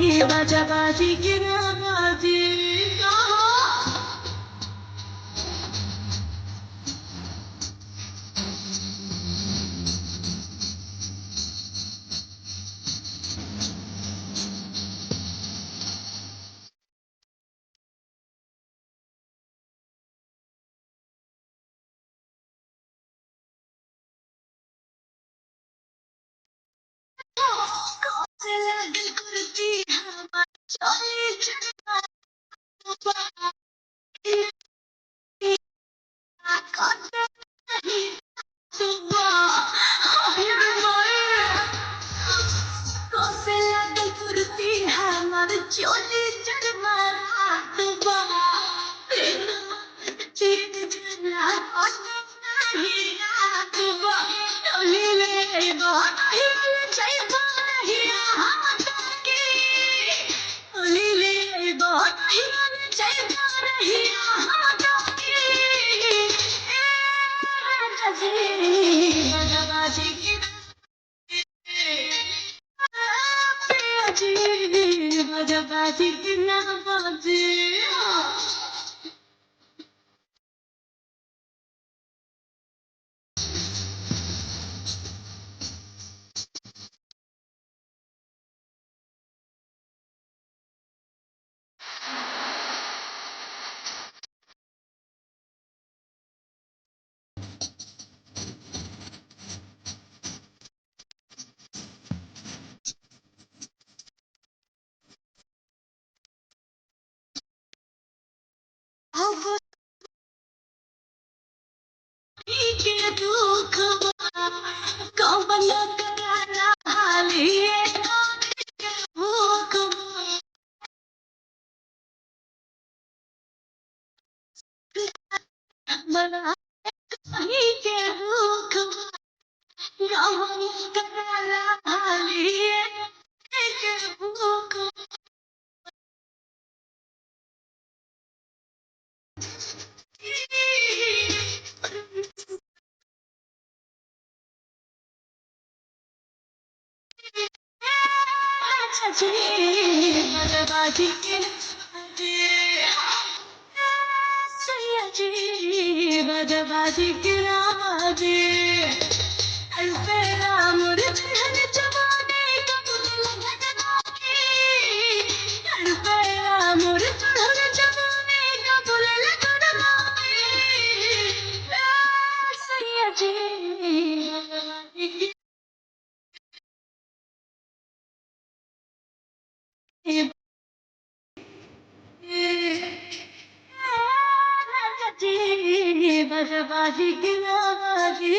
बाजी गिरा बाजी करती चले चोली चढ़वा बाजी ना बाजी के दुख कौन कराना हालिए भूख मना के दुख कौन कराना हालिए भूख बाजी के सैयदी बाजी के राजी अलफेरा मुरझन जवानी कब लगना की अलफेरा मुरझन जवानी कब लगना की सैयदी बाजी गिरा बाजी